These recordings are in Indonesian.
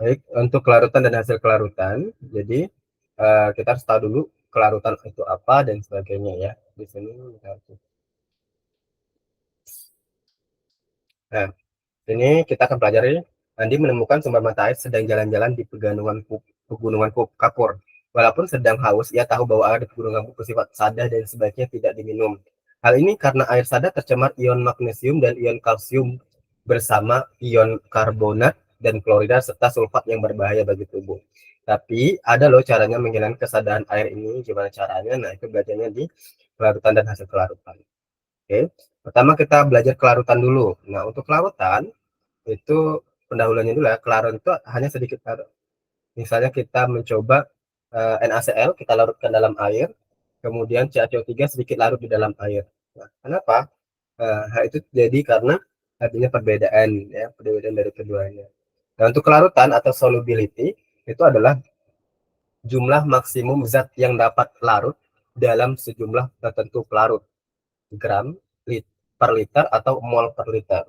Baik, untuk kelarutan dan hasil kelarutan, jadi kita harus tahu dulu kelarutan itu apa dan sebagainya ya. Di sini nah, ini kita akan pelajari. Andi menemukan sumber mata air sedang jalan-jalan di pegunungan Kapur. Walaupun sedang haus, ia tahu bahwa air di pegunungan Kapur bersifat sada dan sebaiknya tidak diminum. Hal ini karena air sada tercemar ion magnesium dan ion kalsium bersama ion karbonat dan klorida serta sulfat yang berbahaya bagi tubuh. Tapi ada loh caranya menghilangkan kesadaran air ini. Gimana caranya? Nah, itu belajarnya di kelarutan dan hasil kelarutan. Oke. Pertama kita belajar kelarutan dulu. Nah, untuk kelarutan itu pendahuluannya dulu ya. Kelarutan itu hanya sedikit larut. Misalnya kita mencoba NaCl kita larutkan dalam air, kemudian CaCO3 sedikit larut di dalam air. Nah, kenapa? Hal itu jadi karena adanya perbedaan ya, perbedaan dari keduanya. Nah, untuk kelarutan atau solubility itu adalah jumlah maksimum zat yang dapat larut dalam sejumlah tertentu pelarut, gram per liter atau mol per liter.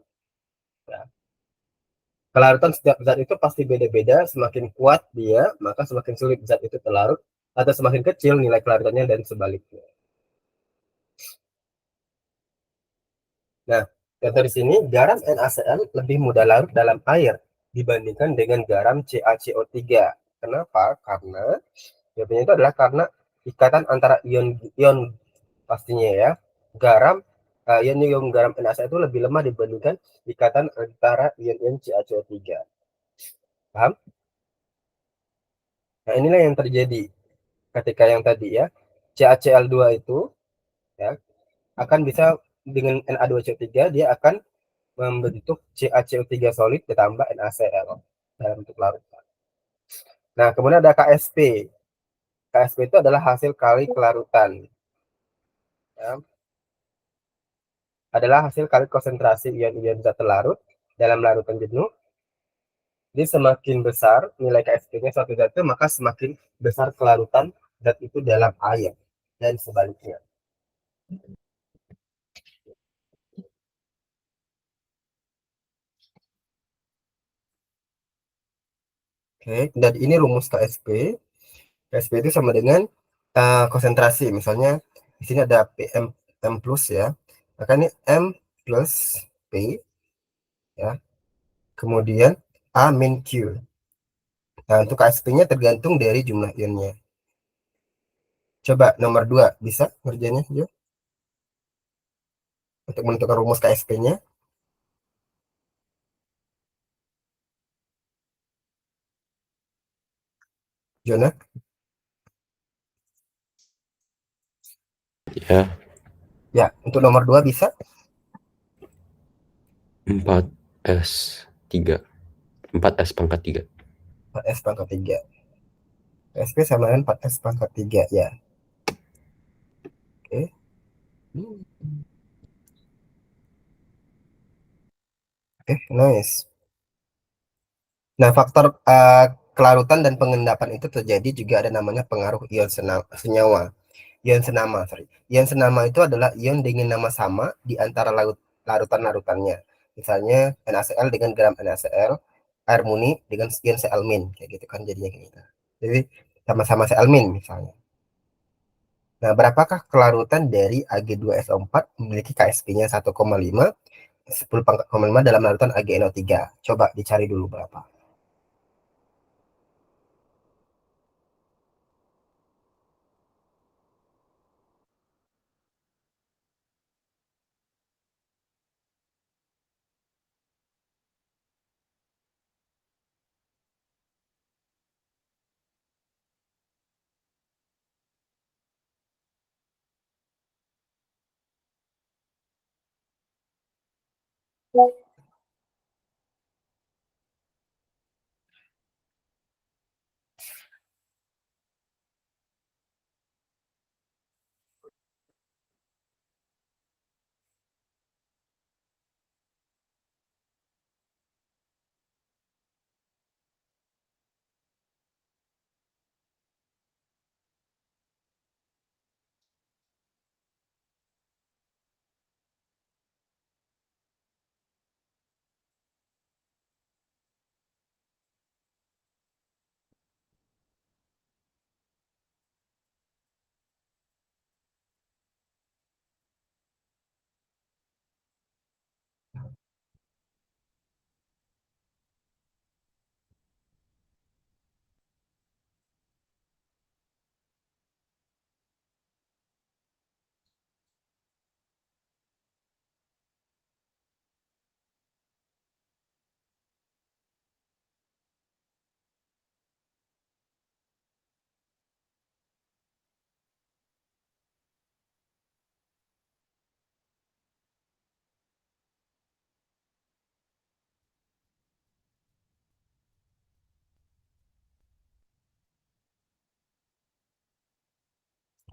Ya. Kelarutan setiap zat itu pasti beda-beda, semakin kuat dia, maka semakin sulit zat itu terlarut, atau semakin kecil nilai kelarutannya dan sebaliknya. Nah, contoh di sini, garam NaCl lebih mudah larut dalam air dibandingkan dengan garam CaCO3. Kenapa? Karena jawabannya itu adalah karena ikatan antara ion pastinya ya. Garam ion garam NaCl itu lebih lemah dibandingkan ikatan antara ion-ion CaCO3. Paham? Nah, inilah yang terjadi ketika yang tadi ya, CaCl2 itu ya akan bisa dengan Na2CO3 dia akan membentuk CaCO3 solid ditambah NaCl dalam bentuk larutan. Nah, kemudian ada KSP. KSP itu adalah hasil kali kelarutan. Ya. Adalah hasil kali konsentrasi ion-ion zat terlarut dalam larutan jenuh. Jadi semakin besar nilai KSP-nya suatu zat itu, maka semakin besar kelarutan zat itu dalam air dan sebaliknya. Oke, dan ini rumus KSP. KSP itu sama dengan konsentrasi. Misalnya di sini ada PM plus ya. Maka ini M plus P ya. Kemudian A min Q. Nah, untuk KSP-nya tergantung dari jumlah ionnya. Coba nomor 2 bisa ngerjainnya Jo? Untuk menentukan rumus KSP-nya. Jona? Ya, Ya, untuk nomor 2 bisa 4S3. 4S pangkat 3. 4S pangkat 3. KSP sama dengan 4S pangkat 3 ya. Oke. Oke, nice. Nah, faktor kelarutan dan pengendapan itu terjadi juga ada namanya pengaruh ion senyawa. Ion senama, sorry. Ion senama itu adalah ion dengan nama sama di antara larutan-larutannya. Misalnya NaCl dengan gram NaCl, air muni dengan ion Clmin, kayak gitu kan jadinya kayak gitu. Jadi sama-sama Clmin misalnya. Nah, berapakah kelarutan dari Ag2SO4 memiliki KSP-nya 1,5, 10 pangkat 5 dalam larutan AgNO3? Coba dicari dulu berapa.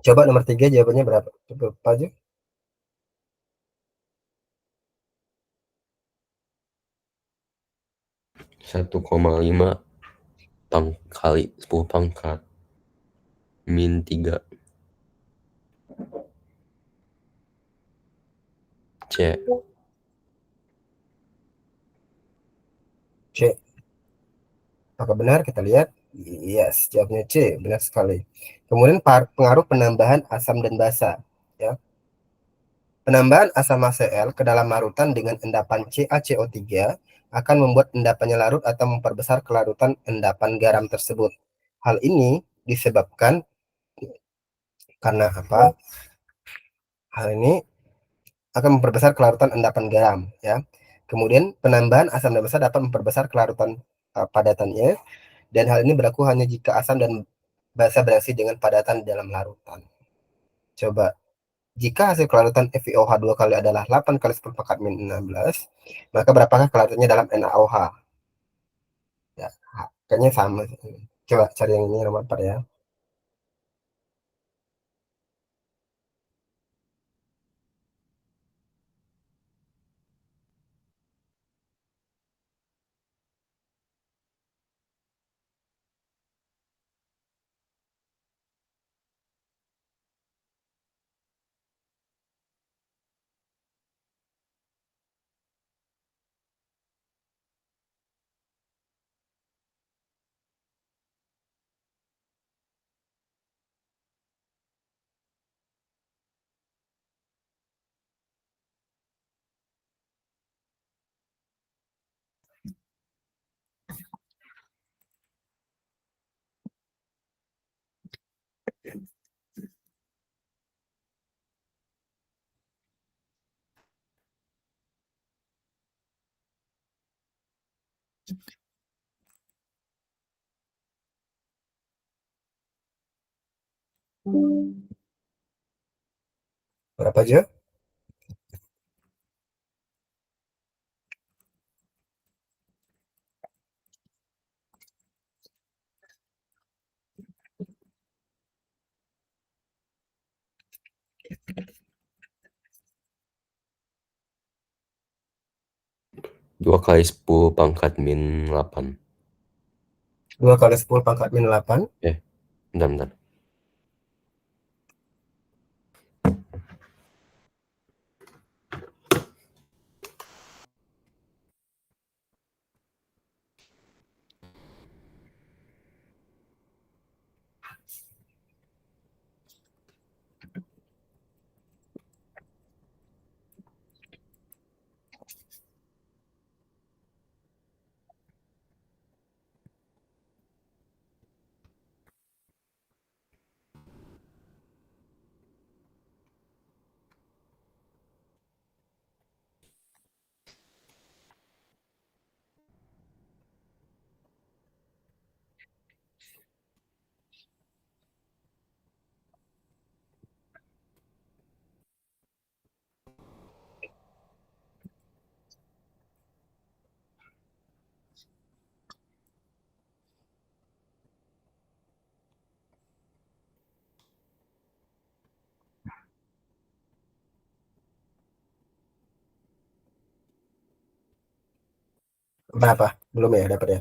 Coba nomor 3 jawabannya berapa? Coba aja. 1,5 kali 10 pangkat min 3 C. C. Apakah benar? Kita lihat. Yes, jawabnya C. Benar sekali. Kemudian pengaruh penambahan asam dan basa. Ya. Penambahan asam HCl ke dalam larutan dengan endapan CaCO3 akan membuat endapannya larut atau memperbesar kelarutan endapan garam tersebut. Hal ini disebabkan karena apa? Hal ini akan memperbesar kelarutan endapan garam, ya. Kemudian penambahan asam dan basa dapat memperbesar kelarutan padatannya, dan hal ini berlaku hanya jika asam dan basa bereaksi dengan padatan dalam larutan. Coba, jika hasil kelarutan FiOH2 kali adalah 8 kali 10 pangkat min 16, maka berapakah kelarutannya dalam NaOH? Ya, kayaknya sama. Coba cari yang ini nomor 4 ya. Berapa aja? 2 kali 10 pangkat min 8. 2 kali 10 pangkat min 8. Bentar. Berapa? Belum ya, dapat ya.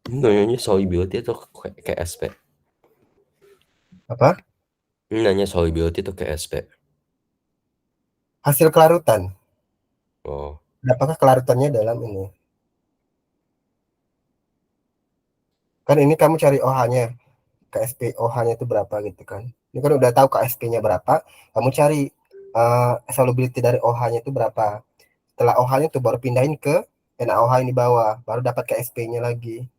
Ini nanyanya solubility atau kayak SP? Apa? Ini nanya solubility atau kayak SP? Hasil kelarutan. Oh, Apakah kelarutannya dalam ini? Kan ini kamu cari OH-nya. KSP OH-nya itu berapa gitu kan. Ini kan udah tahu KSP-nya berapa, kamu cari solubility dari OH-nya itu berapa. Setelah OH-nya itu baru pindahin ke NaOH yang di bawah, baru dapat KSP-nya lagi.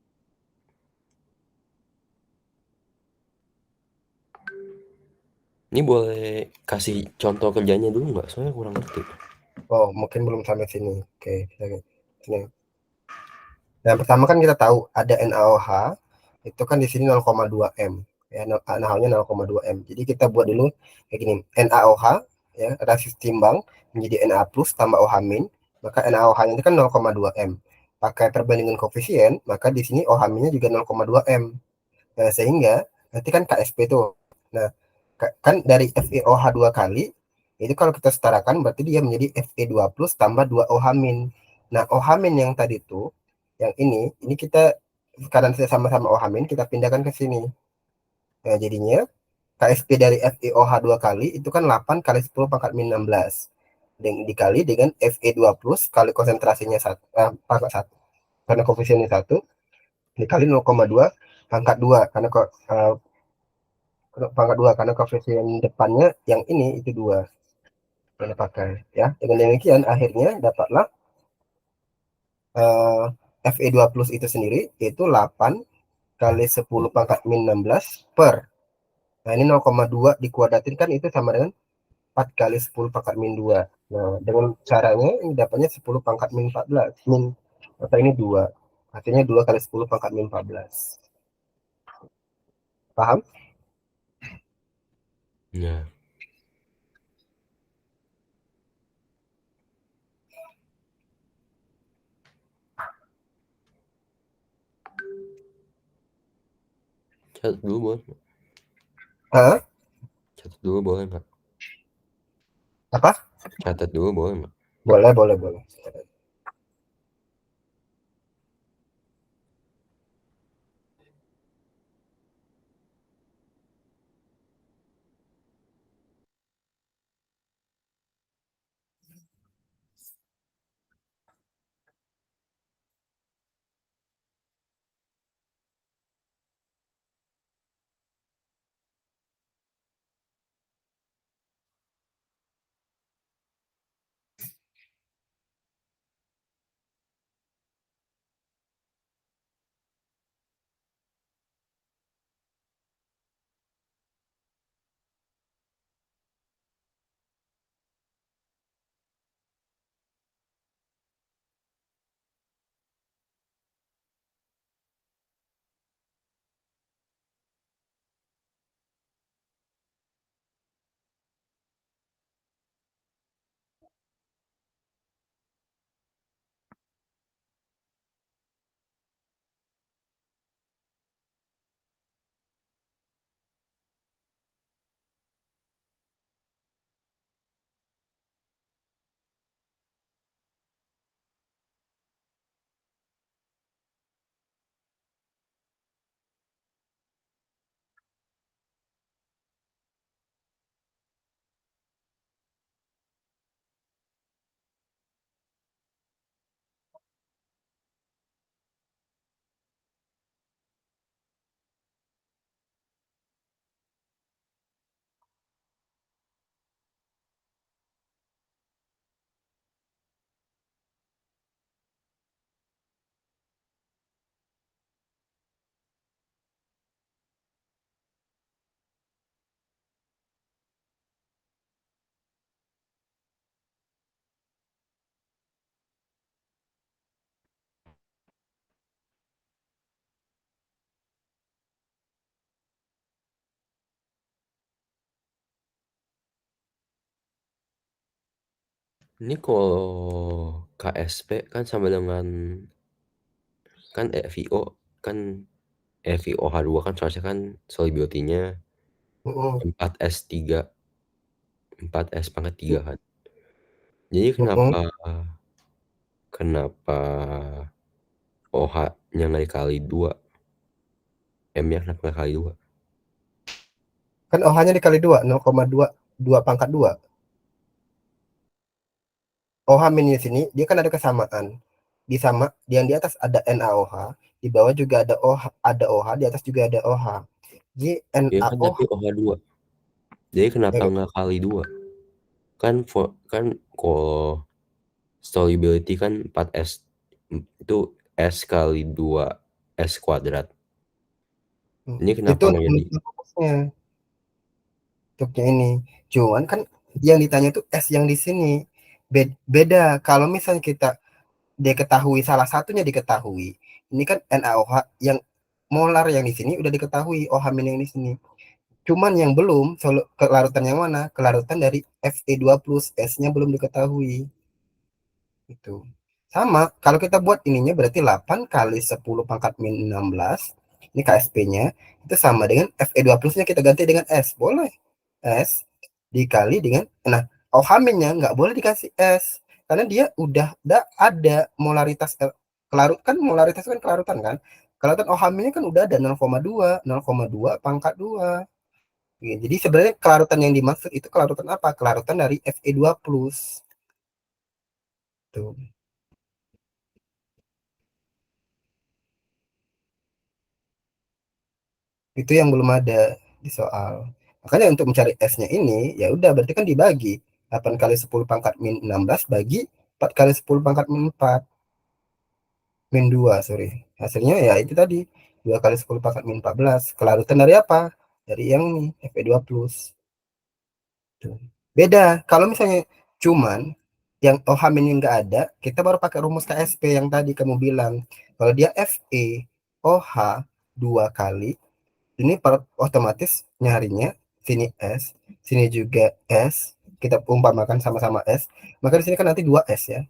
Ini boleh kasih contoh kerjanya dulu nggak? Soalnya kurang ngerti. Oh, mungkin belum sampai sini. Oke, sini. Yang pertama kan kita tahu ada NaOH, itu kan di sini 0,2 M. Ya, NaOH-nya 0,2 M. Jadi kita buat dulu kayak gini. NaOH, ya, reaksi timbang menjadi Na plus tambah OH min, maka NaOH-nya itu kan 0,2 M. Pakai perbandingan koefisien, maka di sini OH minnya juga 0,2 M. Nah, sehingga nanti kan KSP tuh. Nah, kan dari FeOH 2 kali, itu kalau kita setarakan berarti dia menjadi Fe2 plus tambah 2 OH min. Nah, OH min yang tadi tuh, yang ini kita karena saya sama-sama OH min, kita pindahkan ke sini. Nah, jadinya KSP dari FeOH 2 kali itu kan 8 kali 10 pangkat min 16. Dan dikali dengan Fe2 plus kali konsentrasinya pangkat 1. Karena koefisiennya 1 dikali 0,2 pangkat 2 karena kok pangkat 2 karena koefisien depannya yang ini itu 2 yang dipakai ya. Dengan demikian akhirnya dapatlah uh, Fe2 plus itu sendiri itu 8 kali 10 pangkat min 16 per. Nah, ini 0,2 dikuadratin kan itu sama dengan 4 kali 10 pangkat min 2. Nah, dengan caranya ini dapatnya 10 pangkat min 14 min, maka ini 2. Hasilnya 2 kali 10 pangkat min 14. Paham? Ya. Catat dulu boleh nggak? Hah? Catat dulu boleh nggak? Apa? Catat dulu boleh nggak? Boleh, boleh, boleh. Ini kalau KSP kan sama dengan kan FiO kan FiOH2 kan soalnya kan solubility-nya Mm-mm. 4S3, 4S pangkat 3 kan. Jadi Mm-mm. kenapa OH-nya nggak dikali 2, M-nya kenapa nggak kali 2? Kan OH-nya dikali 2, 0,2 2 pangkat 2. OH min di sini dia kan ada kesamaan. Yang di atas ada NaOH, di bawah juga ada OH, di atas juga ada OH. Jadi Iya kan NaOH tapi OH2. Jadi kenapa eh, nggak kali 2? Kan kalau solubility kan 4S, itu S kali 2 S kuadrat. Ini kenapa itu nggak jadi? rumusnya. bentuknya ini. Cuman kan yang ditanya itu S yang di sini. Beda kalau misalnya kita diketahui salah satunya diketahui. Ini kan NaOH yang molar yang di sini udah diketahui, OH min yang di sini. Cuman yang belum kelarutan yang mana? Kelarutan dari Fe2 plus S-nya belum diketahui. Itu. Sama, kalau kita buat ininya berarti 8 kali 10 pangkat min 16. Ini KSP-nya. Itu sama dengan Fe2 plusnya kita ganti dengan S. Boleh. S dikali dengan, nah, OH-nya nggak boleh dikasih S. Karena dia udah ada molaritas, kan molaritas kan kelarutan kan. Kelarutan OH-nya kan udah ada 0,2, 0,2 pangkat 2. Ya, jadi sebenarnya kelarutan yang dimaksud itu kelarutan apa? Kelarutan dari Fe2 plus. Tuh. Itu yang belum ada di soal. Makanya untuk mencari S-nya ini, ya udah berarti kan dibagi 8 kali 10 pangkat min 16 bagi 4 kali 10 pangkat min 4 min 2, sorry. Hasilnya ya itu tadi 2 kali 10 pangkat min 14. Kelarutan dari apa? Dari yang ini, Fe2 plus. Tuh. Beda. Kalau misalnya cuman yang OH min yang nggak ada, kita baru pakai rumus KSP yang tadi kamu bilang. Kalau dia Fe OH 2 kali, ini otomatis nyarinya sini S, sini juga S, kita umpamakan sama-sama S, maka di sini kan nanti 2S ya,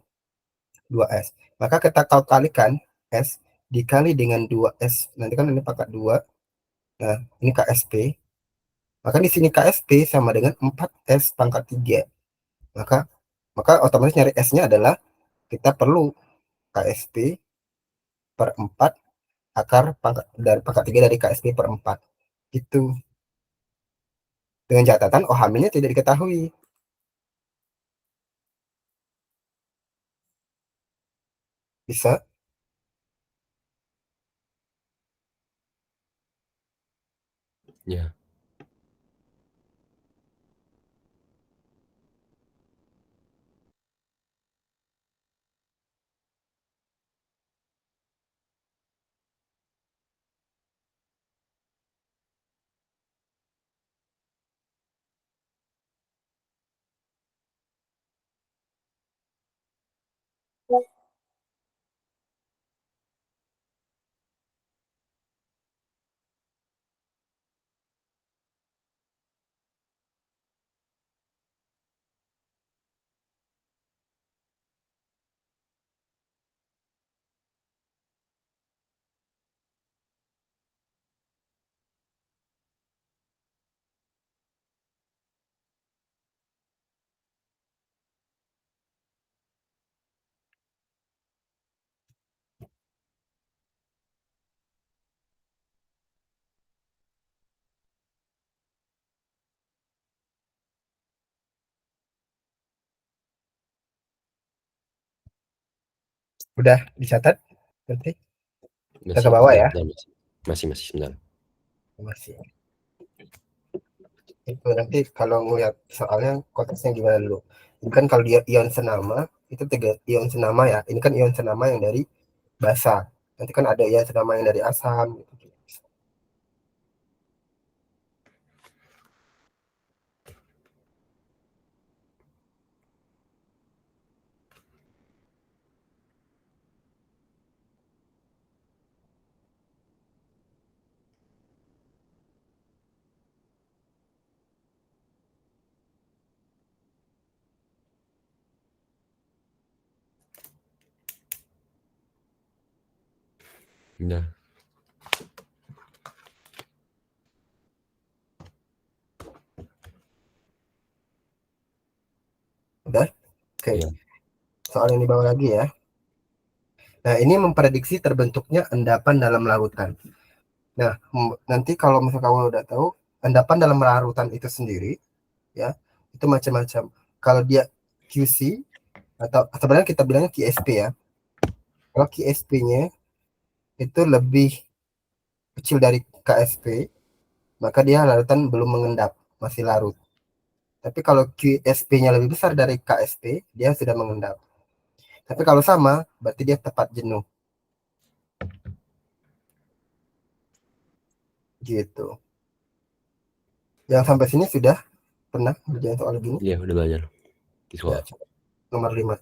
2S. Maka kita kalikan S dikali dengan 2S, nanti kan ini pangkat 2, nah ini KSP, maka di sini KSP sama dengan 4S pangkat 3. Maka maka otomatis nyari S-nya adalah kita perlu KSP per 4 akar pangkat dari pangkat 3 dari KSP per 4. Itu. Dengan catatan OH-nya tidak diketahui. Bisa. Ya. Udah dicatat berarti kita ke Masih, bawah bentar, ya. bentar, masih sebentar. Masih. Itu nanti kalau ngeliat soalnya konteksnya gimana dulu. Ini kan kalau dia ion senama itu 3 ion senama ya. Ini kan ion senama yang dari basa. Nanti kan ada ion senama yang dari asam gitu. Udah. Udah. Oke. Ya. Soal yang di bawah lagi ya. Nah, ini memprediksi terbentuknya endapan dalam larutan. Nah, nanti kalau misalnya kamu udah tahu endapan dalam larutan itu sendiri ya, itu macam-macam. Kalau dia QC atau sebenarnya kita bilangnya QSP ya. Kalau QSP-nya itu lebih kecil dari KSP, maka dia larutan belum mengendap, masih larut. Tapi kalau QSP-nya lebih besar dari KSP, dia sudah mengendap. Tapi kalau sama, berarti dia tepat jenuh. Gitu. Yang sampai sini sudah Pernah ngerjain soal gini? Iya, udah belajar Ya, visual. coba. Nomor 5.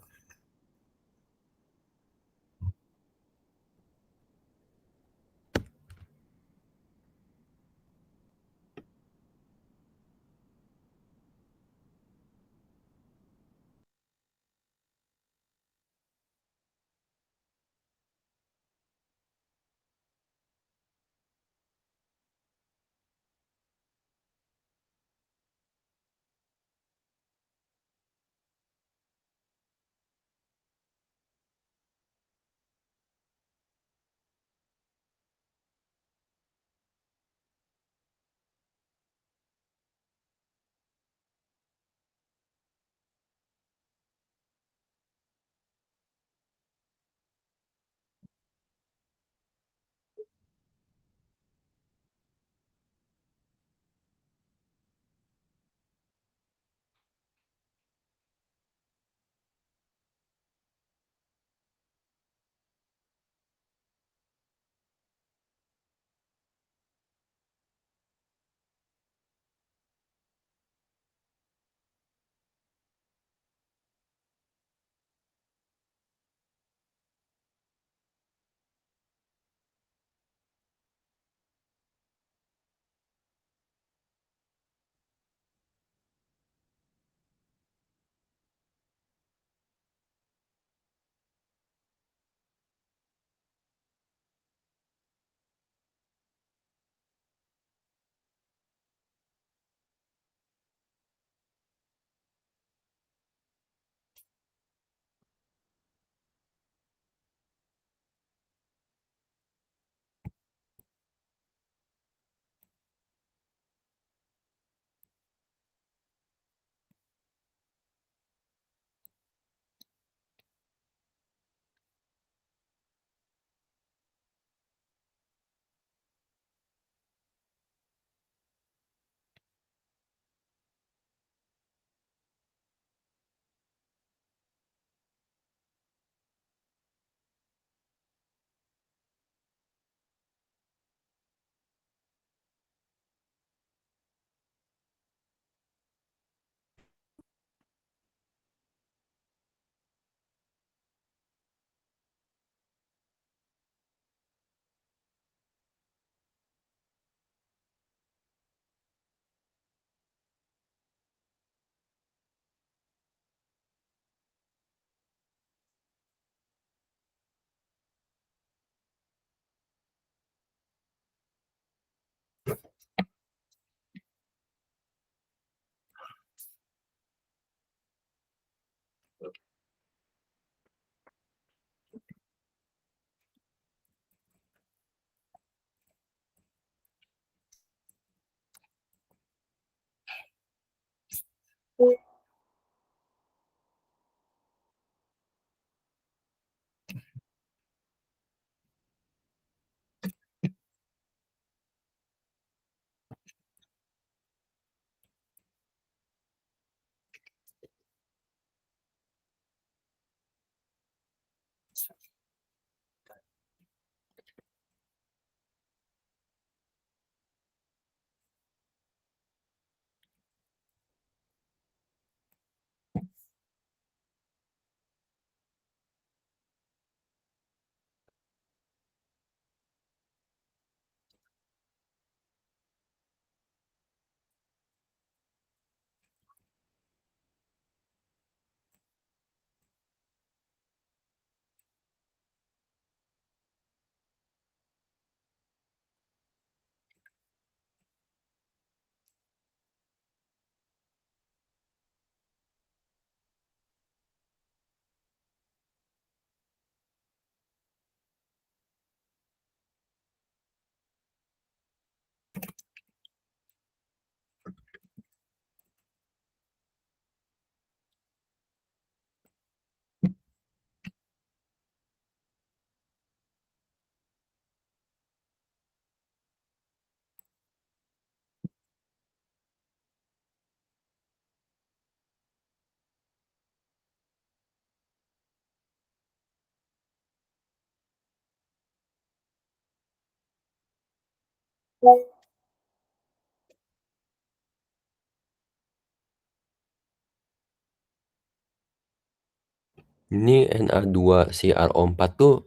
Ini Na2CrO4 tuh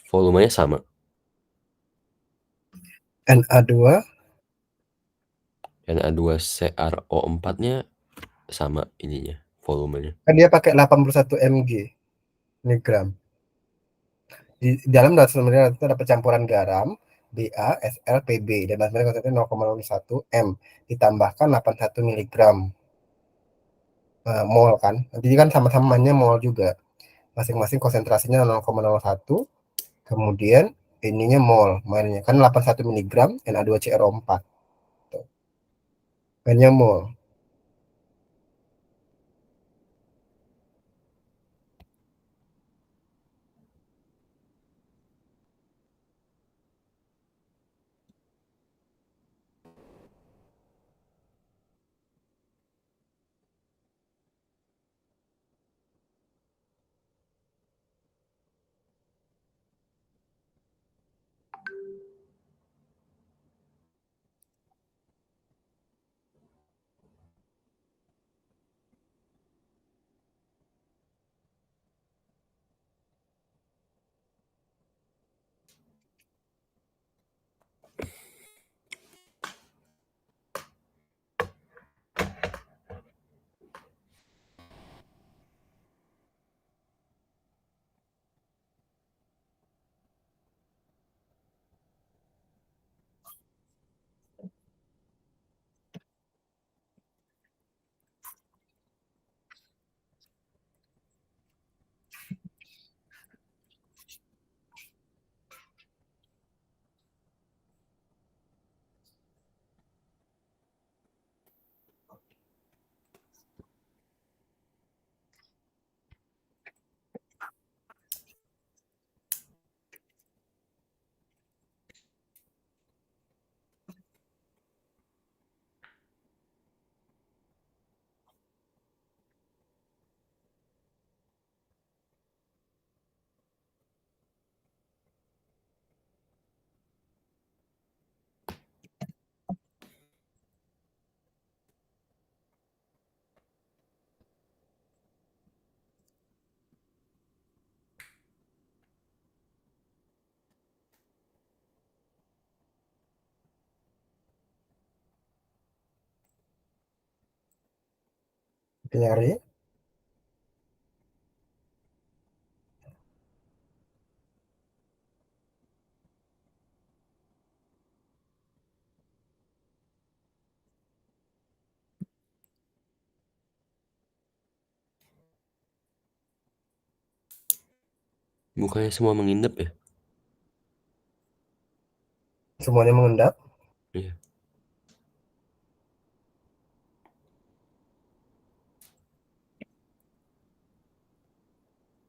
volumenya sama. Na2 Na2CrO4-nya sama ininya, volumenya. kan dia pakai 81 mg miligram. Di dalam 200 ml itu ada percampuran garam, Ba, Sl, Pb dan bahan konsentrasi 0,01 m ditambahkan 81 miligram mol kan. Nanti kan sama-sama mol juga. Masing-masing konsentrasinya 0,01, kemudian ininya mol mainnya kan 81 miligram Na2CrO4. Tuh. Mainnya mol. Nyari Bukannya semua mengendap ya? semuanya mengendap. Iya.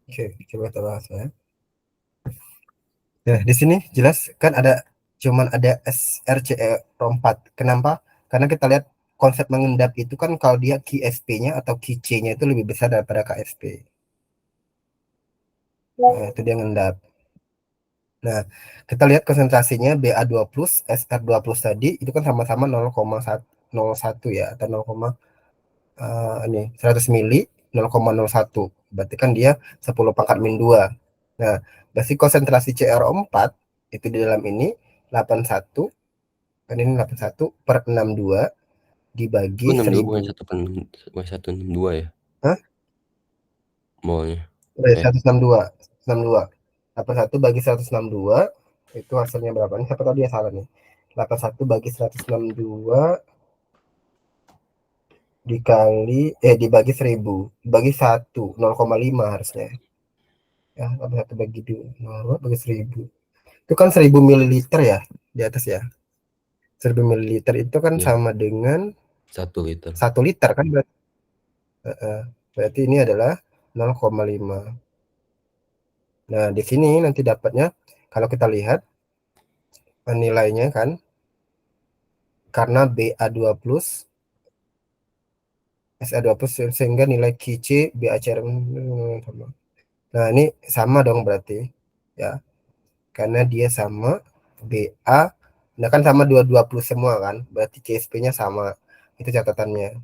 Oke, coba kita bahas ya. Nah, di sini jelas kan cuman ada SRCE4. Kenapa? Karena kita lihat konsep mengendap itu kan kalau dia KSP-nya atau KC-nya itu lebih besar daripada KSP. Nah, itu dia mengendap. Nah, kita lihat konsentrasinya Ba2 plus, SR2 plus tadi itu kan sama-sama 0,01 ya atau 100 mili 0,01. Berarti kan dia 10 pangkat min 2. Nah, berarti konsentrasi CrO4 itu di dalam ini 81, kan ini 81 per 62 Itu dibagi 62 bukan 1000. 162 ya? Hah? Molnya. Udah, Eh, 162. 62. 81 bagi 162 itu hasilnya berapa? Ini siapa tahu dia salah nih. 81 bagi 162 dibagi 1000 bagi 1 0,5 harusnya. Ya, 81 bagi 2 bagi 1000. Itu kan 1000 mililiter ya di atas ya. 1000 mililiter itu kan ya, sama dengan 1 liter. 1 liter kan berarti. Berarti ini adalah 0,5. Nah, di sini nanti dapatnya kalau kita lihat nilainya kan karena Ba2 plus Sa2 plus sehingga nilai QC BaCr sama. Nah, ini sama dong berarti ya. Karena dia sama Ba, nah kan sama 22 plus semua kan, berarti CSP-nya sama. Itu catatannya.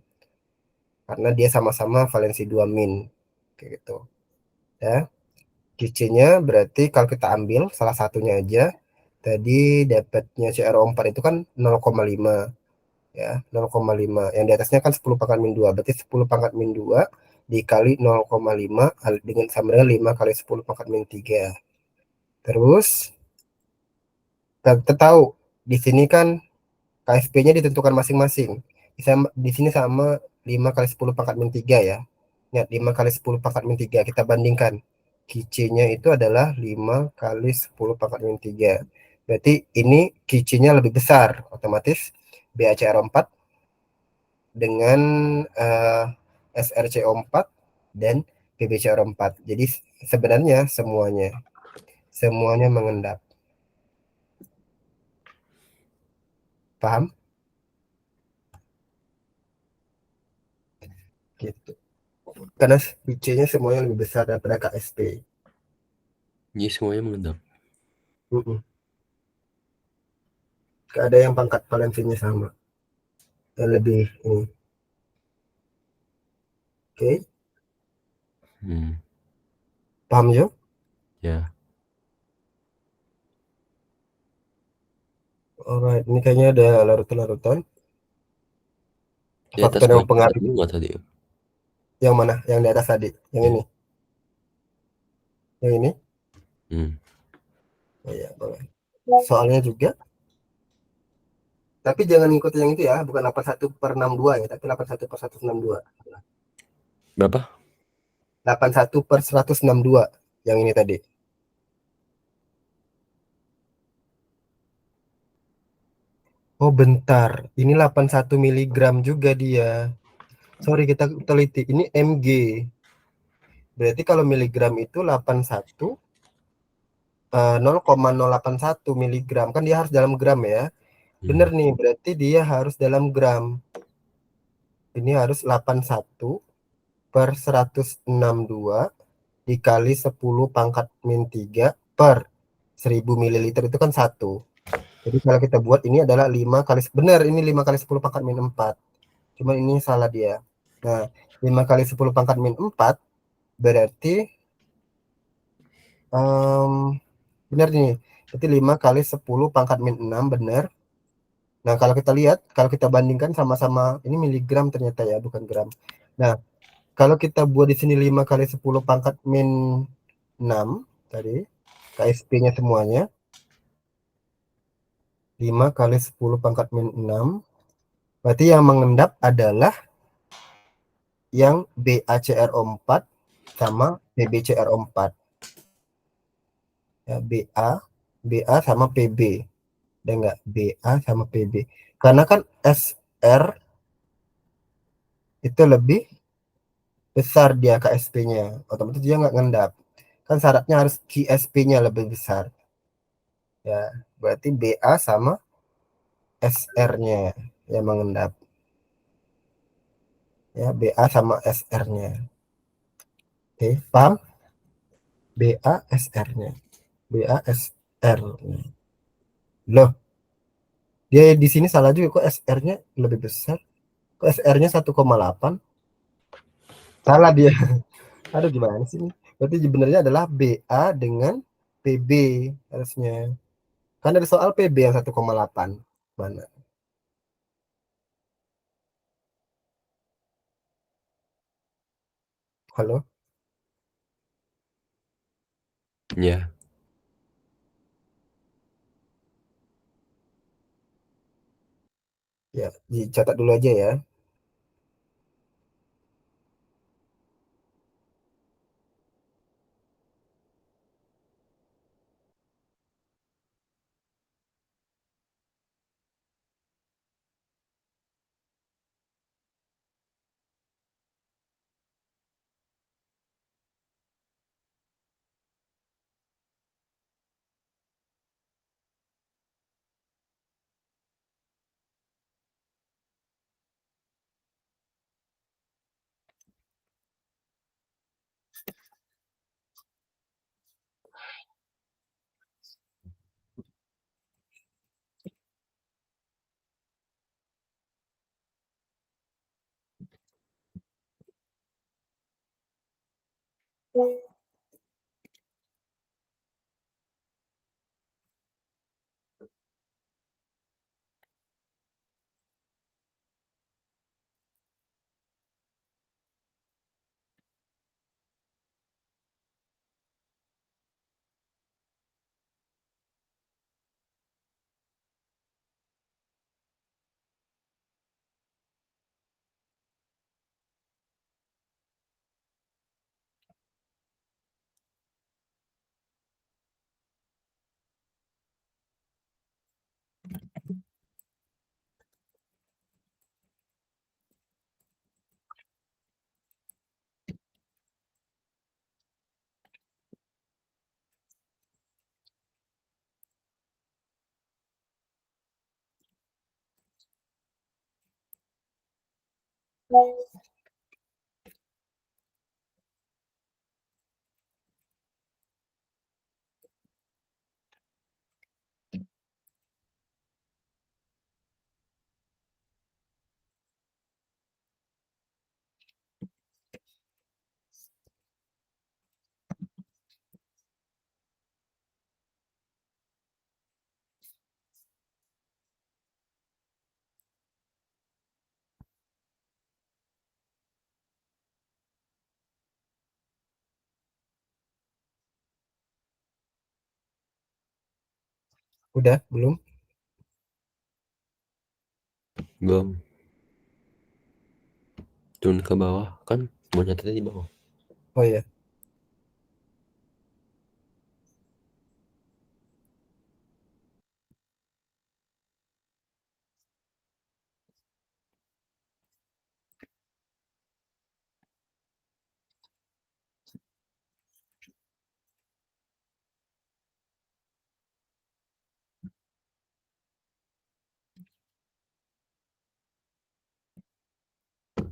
Karena dia sama-sama valensi 2 min kayak gitu. ya. QC-nya berarti kalau kita ambil salah satunya aja, tadi dapatnya CRO4 itu kan 0,5 ya, 0,5. Yang di atasnya kan 10 pangkat min 2, berarti 10 pangkat min 2 dikali 0,5 dengan sama dengan 5 kali 10 pangkat min 3. Terus kita tahu di sini kan KSP-nya ditentukan masing-masing. Bisa di sini sama 5 kali 10 pangkat min 3 ya. Lihat 5 kali 10 pangkat min 3 kita bandingkan. QC-nya itu adalah 5 kali 10 pangkat min 3. Berarti ini QC-nya lebih besar. Otomatis BaCrO4 dengan SrCO4 dan PbCrO4. Jadi sebenarnya semuanya mengendap. Paham? Gitu. Karena QC-nya semuanya lebih besar daripada KSP. Jadi semuanya mengendap. Mm-mm. Gak ada yang pangkat valensinya sama. Yang lebih ini. Oke, Hmm, paham ya? ya. Alright, ini kayaknya ada larutan-larutan. Di atas Faktor yang ada pengaruh bunga tadi. yang mana? Yang di atas tadi, yang Ya. ini, yang ini. Hmm. Oh, ya, boleh. Soalnya juga, tapi jangan ngikutin yang itu ya, bukan 81/62 ya, tapi 81/162. Berapa? 81/162 yang ini tadi. Oh bentar, ini 81 miligram juga dia. Sorry kita teliti, ini mg. Berarti kalau miligram itu 81 0,081 miligram, kan dia harus dalam gram ya. Bener Hmm. nih, berarti dia harus dalam gram. Ini harus 81/162 dikali 10 pangkat min 3 per 1000 mililiter itu kan 1. Jadi kalau kita buat ini adalah 5 kali, benar ini 5 kali 10 pangkat min 4. Cuma ini salah dia. Nah, 5 kali 10 pangkat min 4 berarti em, benar nih. Berarti 5 kali 10 pangkat min 6 benar. Nah, kalau kita lihat, kalau kita bandingkan sama-sama ini miligram ternyata ya, bukan gram. Nah, kalau kita buat di sini 5 kali 10 pangkat min 6 tadi, KSP-nya semuanya 5 kali 10 pangkat min 6. Berarti yang mengendap adalah yang BaCrO4 sama PbCrO4. Ya, BA sama PB. Dan enggak BA sama PB. Karena kan SR itu lebih besar dia KSP-nya. Otomatis dia nggak ngendap. Kan syaratnya harus QSP-nya lebih besar. Ya, berarti BA sama SR-nya yang mengendap. Ya, BA sama SR-nya. Oke, paham? BA SR-nya. BA SR-nya. Loh, dia di sini salah juga kok SR-nya lebih besar. Kok SR-nya 1,8? Salah dia. Aduh gimana sih ini? Berarti sebenarnya adalah BA dengan PB harusnya. Kan ada soal PB yang 1,8. Mana? Halo? Ya. Ya, dicatat dulu aja ya. Udah, belum? Belum. Turun ke bawah kan mau nyatetnya di bawah. Oh iya.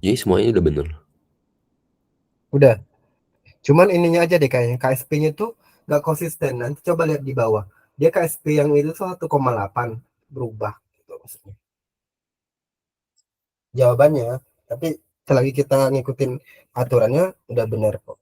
Jadi semuanya udah bener. Udah. Cuman ininya aja deh kayaknya KSP-nya tuh nggak konsisten. Nanti coba lihat di bawah. Dia KSP yang itu tuh 1,8 berubah gitu maksudnya. Jawabannya, tapi selagi kita ngikutin aturannya udah bener kok.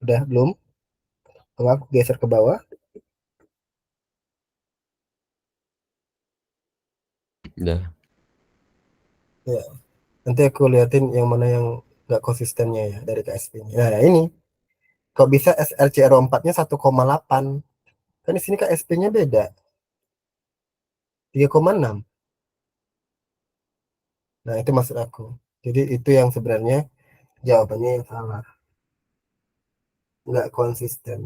Udah belum? Kalau aku geser ke bawah, Udah. ya nanti aku liatin yang mana yang nggak konsistennya ya dari KSP-nya. Nah, ini kok bisa SLCRO 4-nya 1,8? Kan di sini KSP-nya beda, 3,6. Nah, itu maksud aku. Jadi itu yang sebenarnya jawabannya yang salah, nggak konsisten.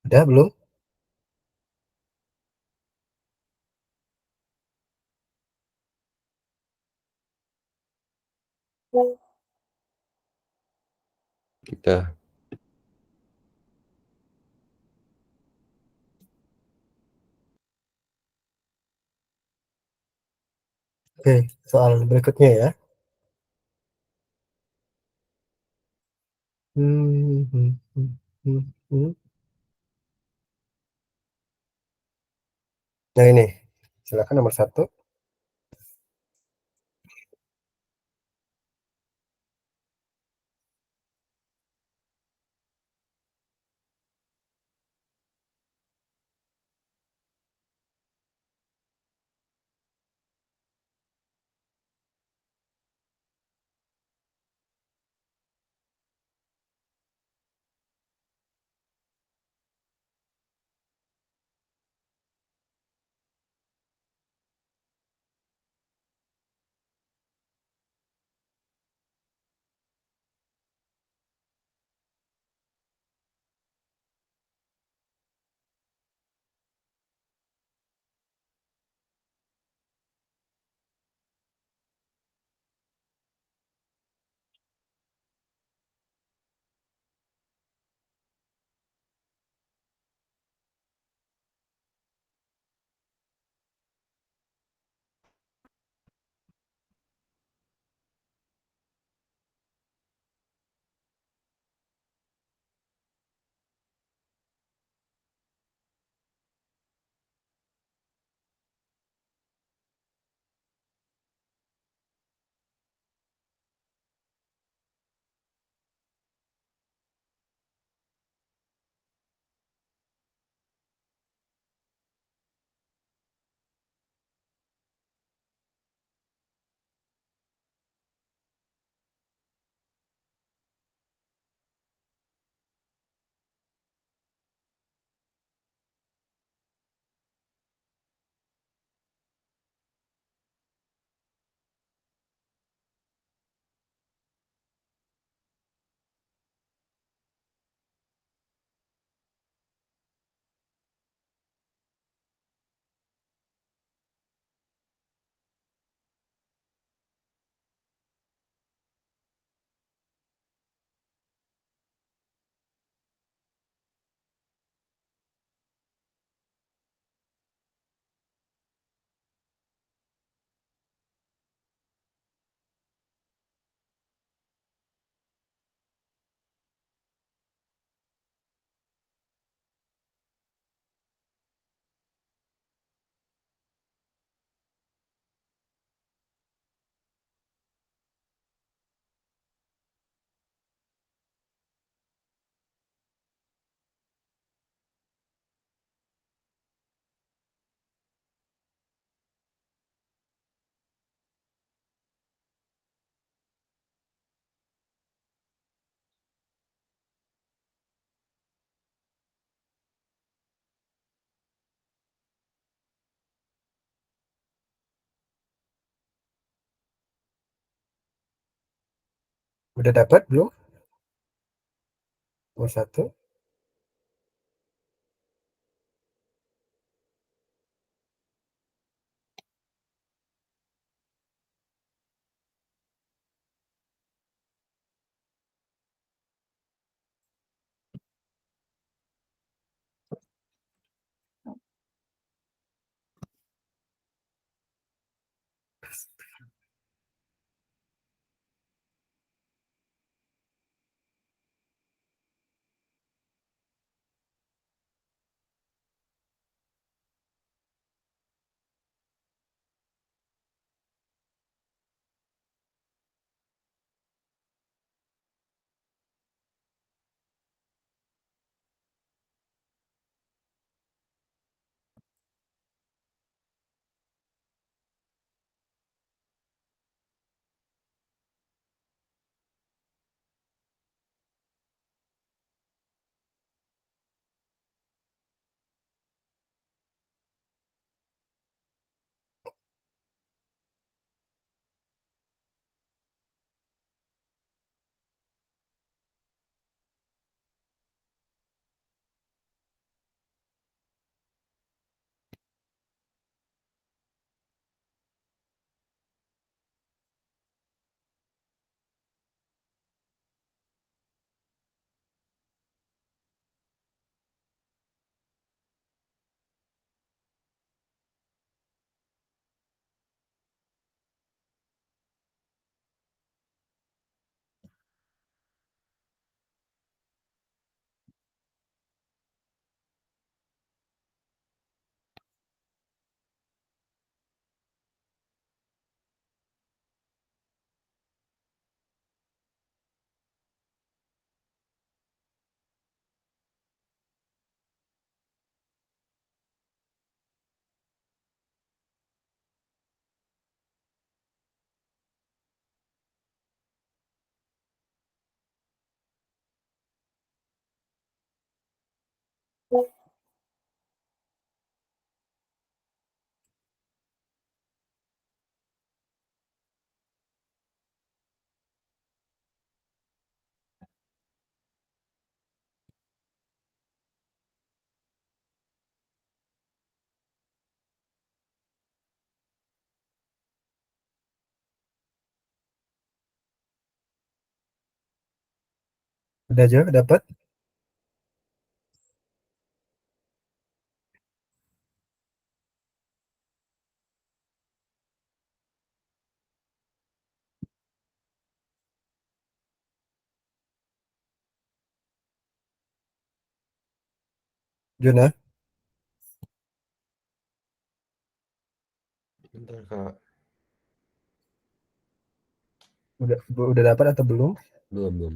Udah belum? Udah. Oke, soal berikutnya ya. Hmm, hmm, hmm, hmm, hmm. Nah ini, silakan nomor satu. Udah dapat belum? Nomor satu. Udah aja dapat. Juna, Bentar, Kak. udah dapat atau belum? Belum, belum.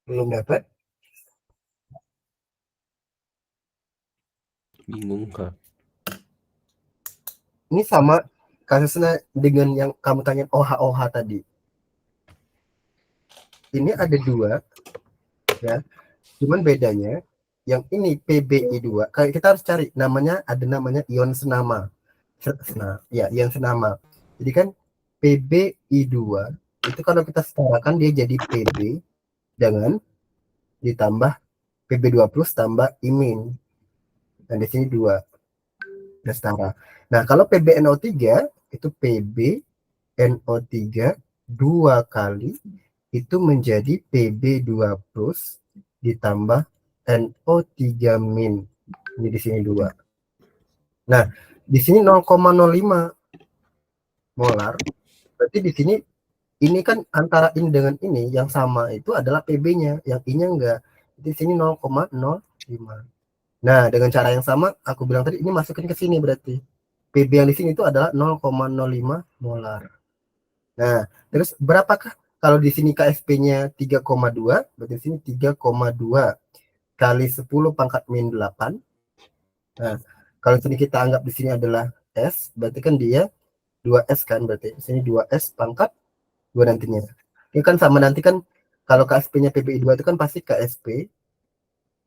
Belum dapat. Bingung, Kak. Ini sama kasusnya dengan yang kamu tanya OH-OH tadi. Ini ada dua, ya. Cuman bedanya, yang ini PBI2. Kayak kita harus cari namanya, ada namanya ion senama. Ya, ion senama. Jadi kan PBI2 itu kalau kita setarakan dia jadi PB dengan ditambah PB2 plus tambah imin. Dan di sini dua udah setara. Nah, kalau PbNO3 itu PbNO3 dua kali itu menjadi Pb2 plus ditambah NO3 min. Ini di sini dua. Nah, di sini 0,05 molar. Berarti di sini ini kan antara ini dengan ini yang sama itu adalah Pb-nya, yang I-nya enggak. Di sini 0,05. Nah, dengan cara yang sama aku bilang tadi ini masukin ke sini berarti. Pb yang di sini itu adalah 0,05 molar. Nah, terus berapakah kalau di sini KSP-nya 3,2, berarti di sini 3,2 kali 10 pangkat min 8. Nah, kalau sini kita anggap di sini adalah S, berarti kan dia 2S kan, berarti di sini 2S pangkat 2 nantinya. Ini kan sama nanti kan kalau KSP-nya PBI2 itu kan pasti KSP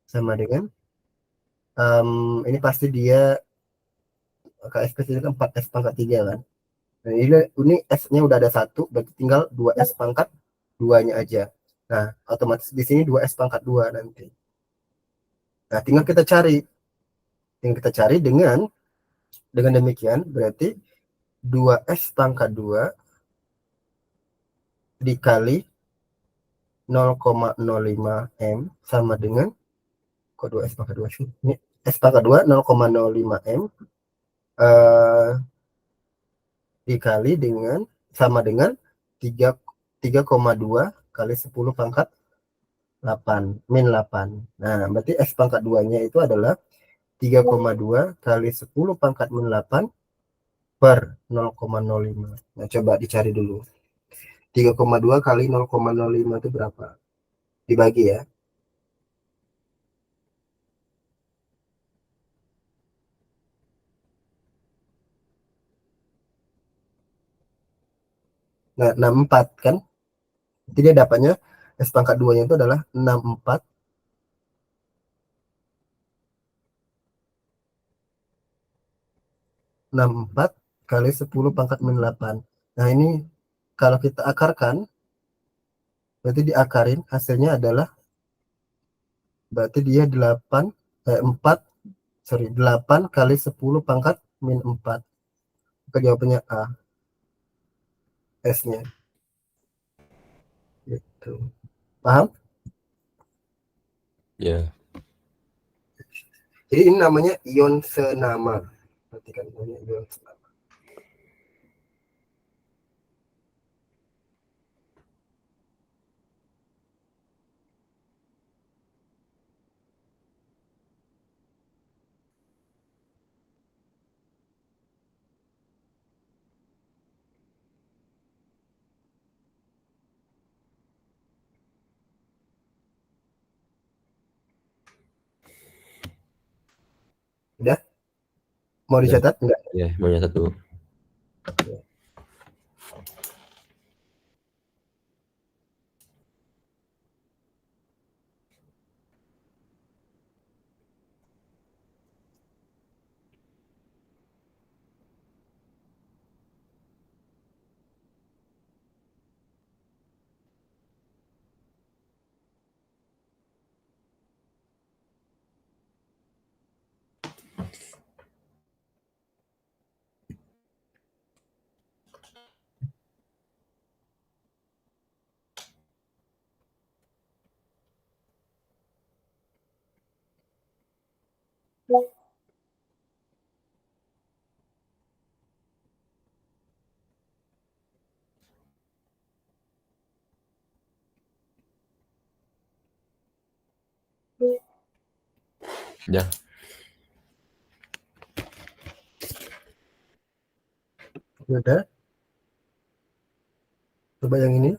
sama dengan ini pasti dia KSP itu kan 4S pangkat 3 kan. Nah, ini S-nya udah ada satu, berarti tinggal 2S pangkat 2-nya aja. Nah, otomatis di sini 2S pangkat 2 nanti. Nah, tinggal kita cari dengan demikian berarti 2S pangkat 2 dikali 0,05 M sama dengan kok 2S pangkat 2 sih? Ini S pangkat 2 0,05 M dikali sama dengan 3,2 kali 10 pangkat 8, min 8. Nah, berarti S pangkat 2-nya itu adalah 3,2 kali 10 pangkat min 8 per 0,05. Nah, coba dicari dulu. 3,2 kali 0,05 itu berapa? Dibagi ya. Nah, 64 kan? Jadi dia dapatnya S pangkat 2-nya itu adalah 64 kali 10 pangkat min 8. Nah, ini kalau kita akarkan, berarti diakarin hasilnya adalah berarti dia 4 sorry 8 kali 10 pangkat min 4. Maka jawabannya A, S-nya. Gitu. Paham? Ya. Jadi ini namanya ion senama. Perhatikan namanya ion senama. Udah? Mau Udah. dicatat? Enggak? Ya, mau nyatet dulu. Udah. Udah. Coba yang ini.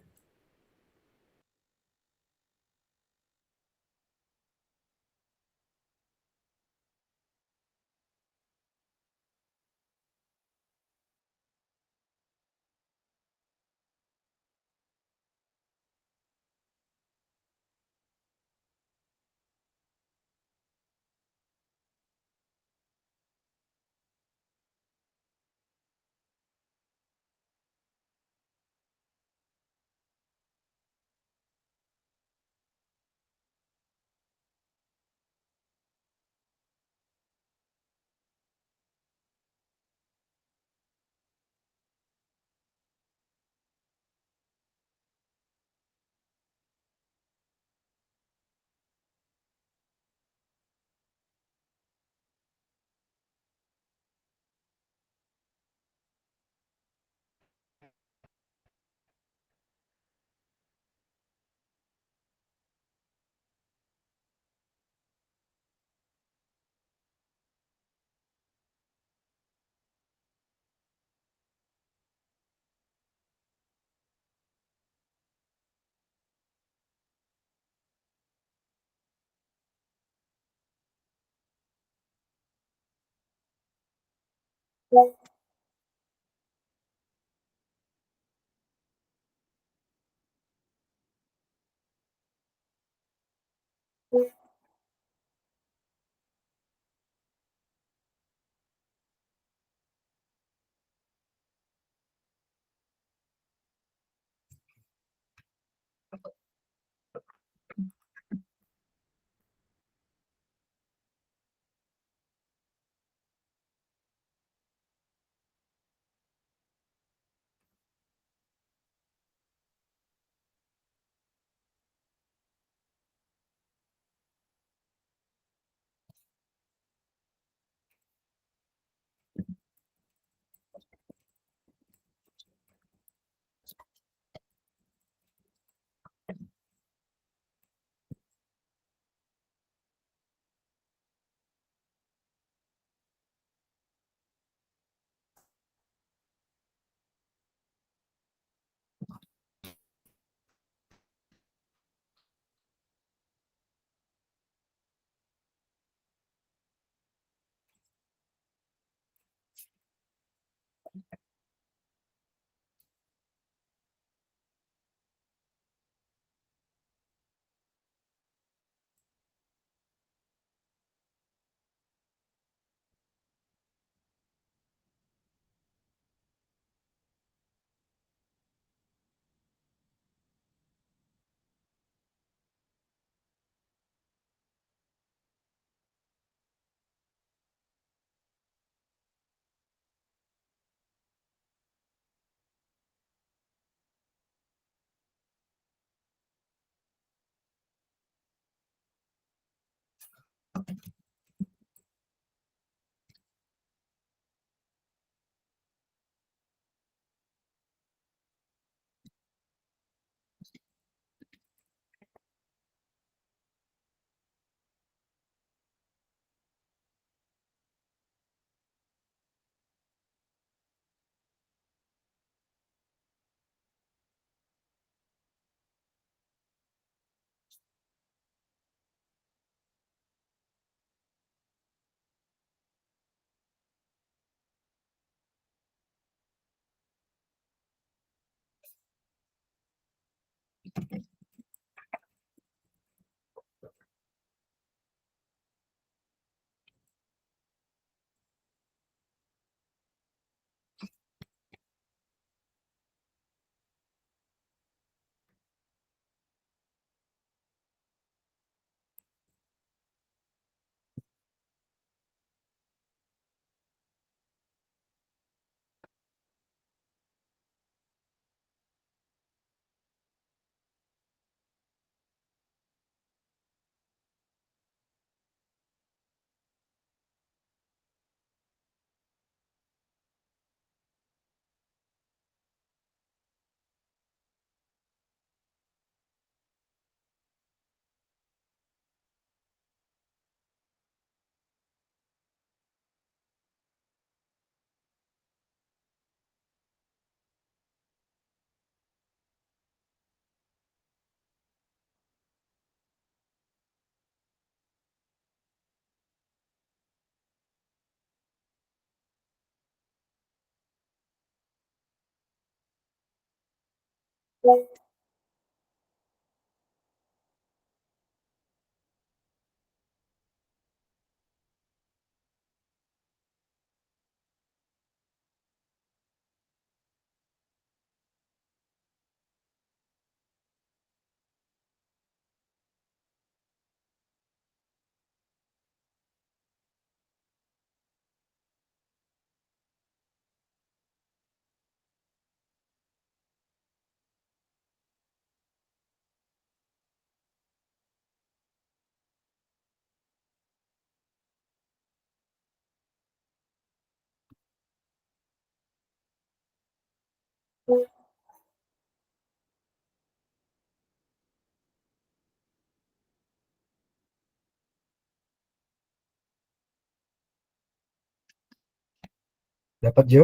Dapat Jo?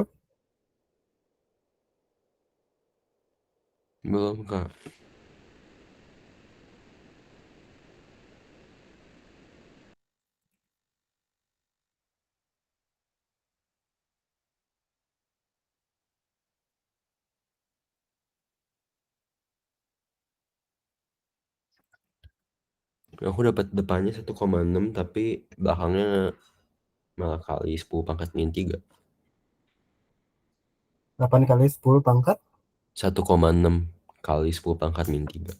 Belum, Kak. Aku dapat depannya 1,6 tapi belakangnya malah kali 10 pangkat min 3. 8 kali 10 pangkat 1,6 kali 10 pangkat min 3.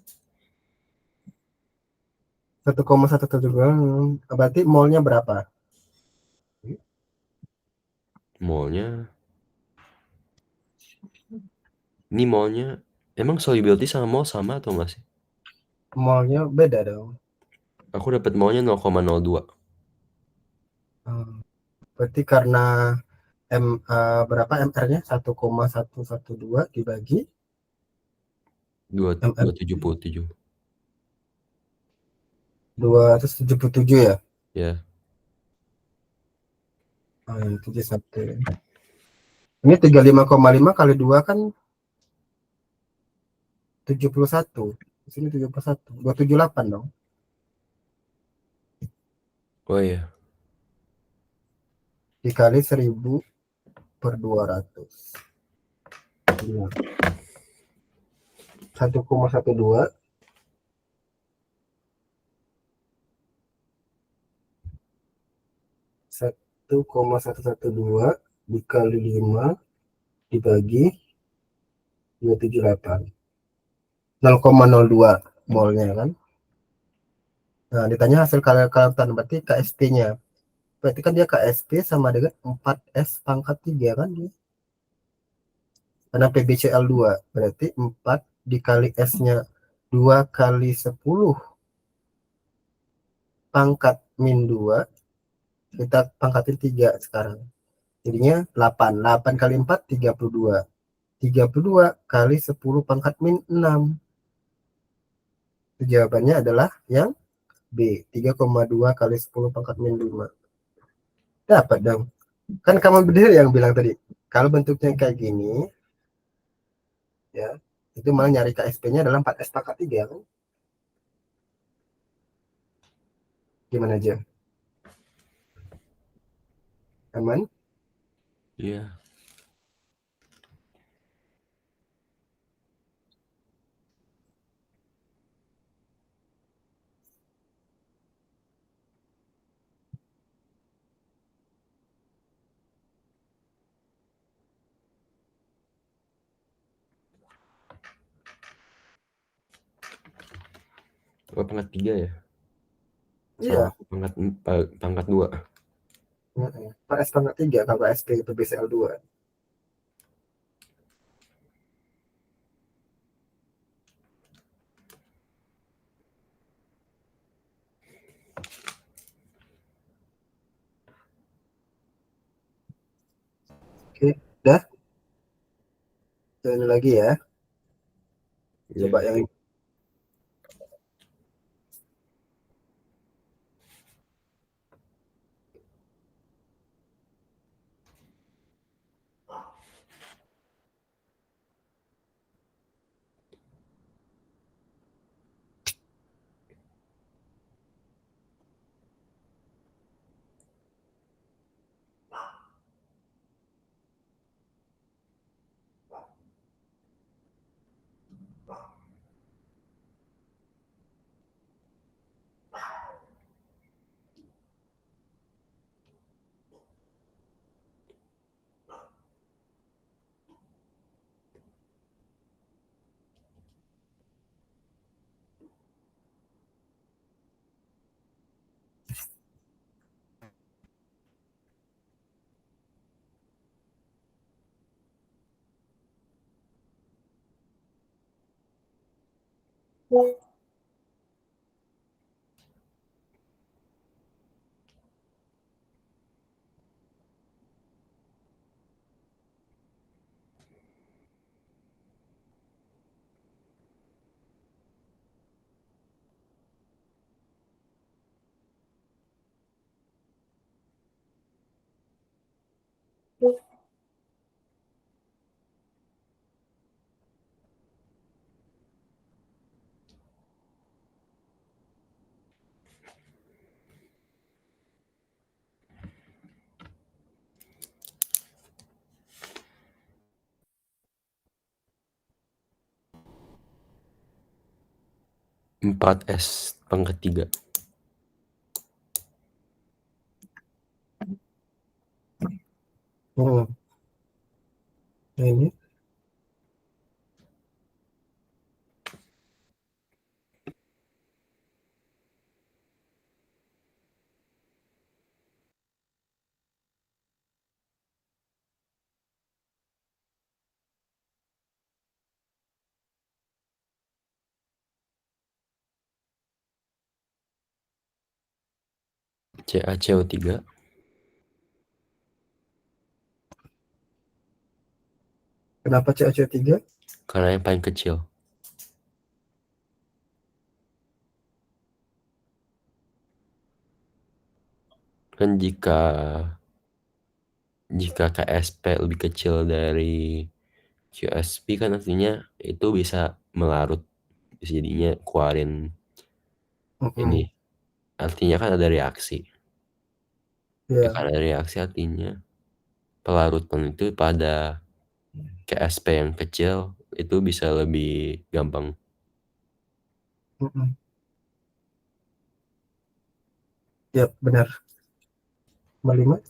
1,172. Berarti molnya berapa? Molnya, ini molnya, emang solubility sama mol sama atau enggak sih? Molnya beda dong. Aku dapat molnya 0,02. Berarti karena berapa MR-nya? 1,112 dibagi MM 277. 277 ya. Ya, Oh, yang 71. Ini 35,5 kali 2 kan 71. Di sini 71. 278 dong. oh iya. Dikali 1000 per 200. 1,12 1,112 dikali 5 dibagi 278. 0,02 molnya kan. Nah, ditanya hasil kalkulatan berarti KSP-nya. Berarti kan dia KSP sama dengan 4S pangkat 3 kan dia. Karena PbCl2 berarti 4 dikali S-nya 2 kali 10 pangkat min 2, kita pangkatin 3 sekarang. Jadinya 8. 8 kali 4 32. 32 kali 10 pangkat min 6. Jawabannya adalah yang B. 3,2 kali 10 pangkat min 5. Dapat dong. Kan kamu berdiri yang bilang tadi, kalau bentuknya kayak gini, ya, itu malah nyari KSP-nya adalah 4S pangkat 3 kan? Gimana aja? Aman? Iya. Oh, pangkat 3 ya? Sama Iya, aku pangkat 2. heeh. PS pangkat 3 kalau SP itu BCL 2. Oke, udah. Ini lagi ya. Iya. Coba yang Empat S pangkat 3. nah ini CaCO3 kenapa CAC3? karena yang paling kecil. Kan jika KSP lebih kecil dari QSP kan artinya itu bisa melarut, bisa jadinya keluarin ini, Mm-mm. artinya kan ada reaksi. Ya Ya, karena ada reaksi artinya pelarutan itu pada KSP yang kecil itu bisa lebih gampang. mm-mm. Ya benar. 5.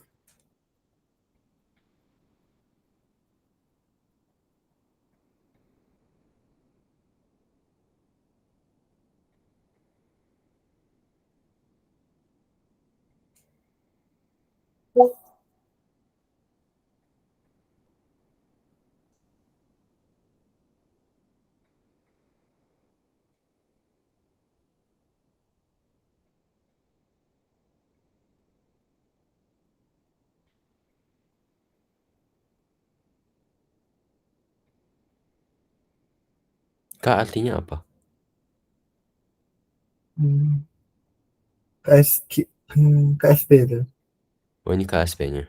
K artinya apa? Hmm. KSP itu. Oh ini KSP-nya.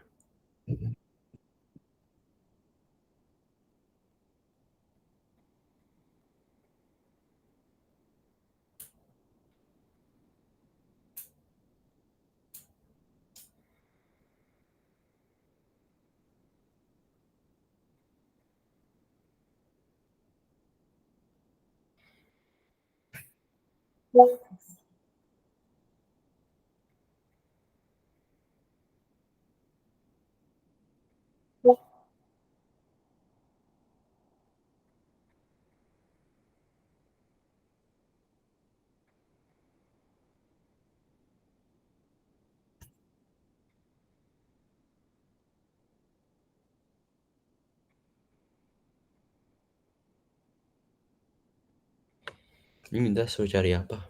Ini minta suruh cari apa?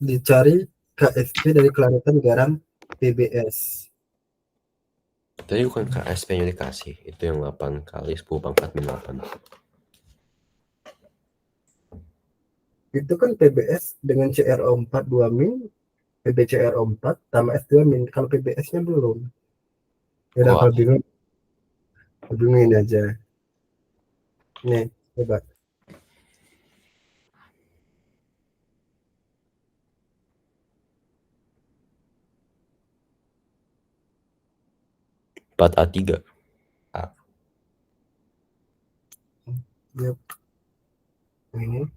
Dicari KSP dari kelautan garam PBS. Tadi bukan KSP yang dikasih, itu yang 8 kali 10 pangkat min 8. Itu kan PBS dengan CRO4 2 min, PBCRO4 tambah S2 min. Kalau PBS-nya belum. Ya udah Oh, kalau bingung, hubungin aja. Nih, coba. 4A3. A. Yuk, ini.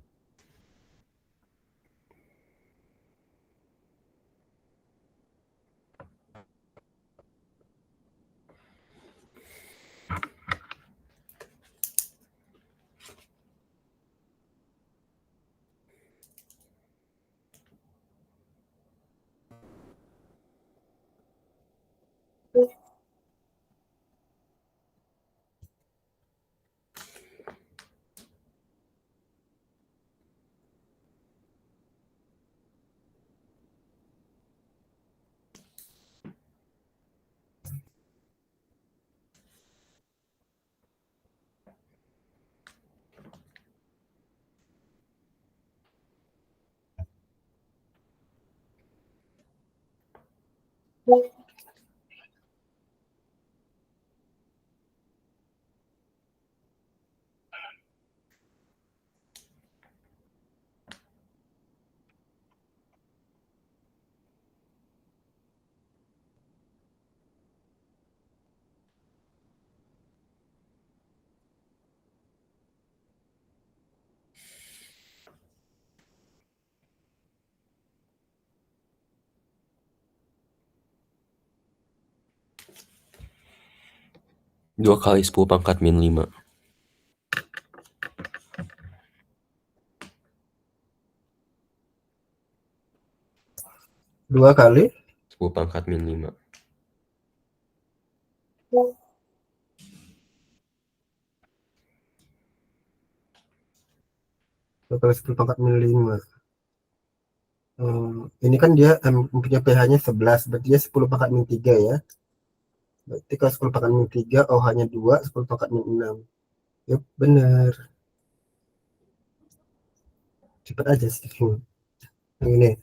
2 kali 10 pangkat min 5. 2 kali 10 pangkat min 5. 2 kali 10 pangkat min 5. Ini kan dia punya pH-nya 11, berarti dia 10 pangkat min 3 ya. Berarti kalau 10 pangkat min 3, OH-nya 2, 10 pangkat min 6. Yuk, bener. Cepet aja sih. Yang ini.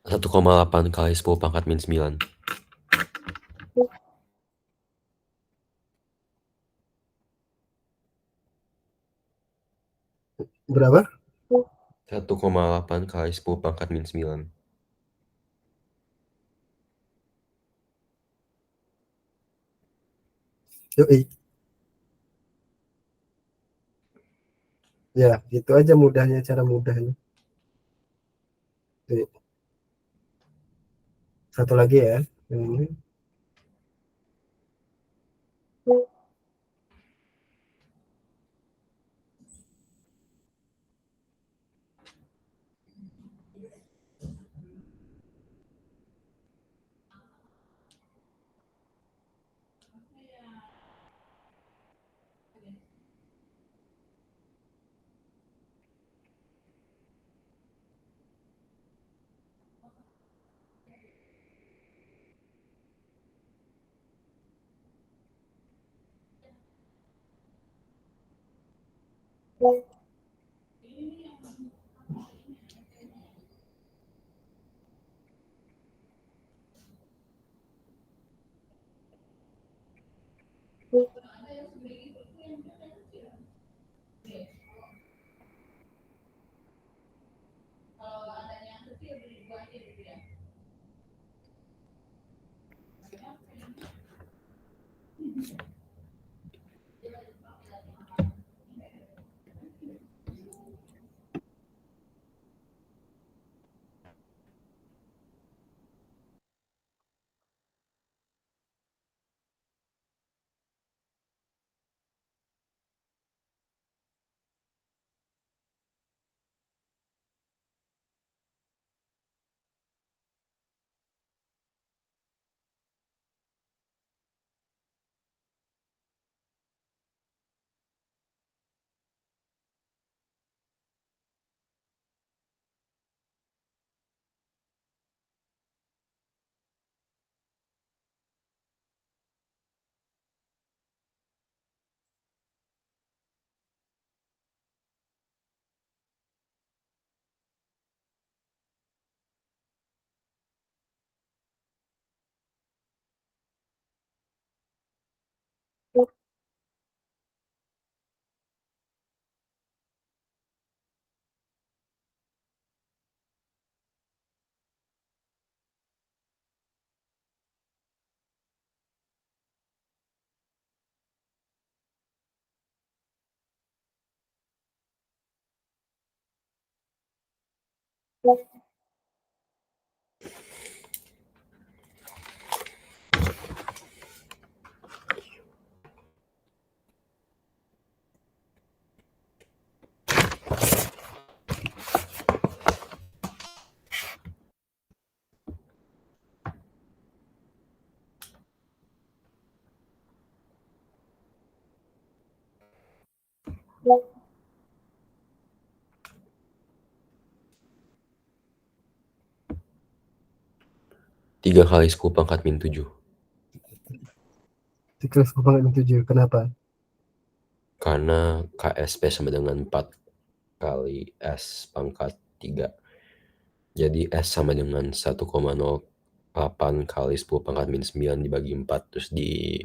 1,8 kali 10 pangkat min 9. Berapa? 1,8 kali 10 pangkat min 9. Yoi. Ya, itu aja mudahnya, cara mudahnya. Yoi. Satu lagi ya. Ini. 3 kali 10 pangkat min 7. 3,7. Kenapa? Karena KSP sama dengan 4 kali S pangkat 3. Jadi S sama dengan 1,08 kali 10 pangkat min 9 dibagi 4, terus di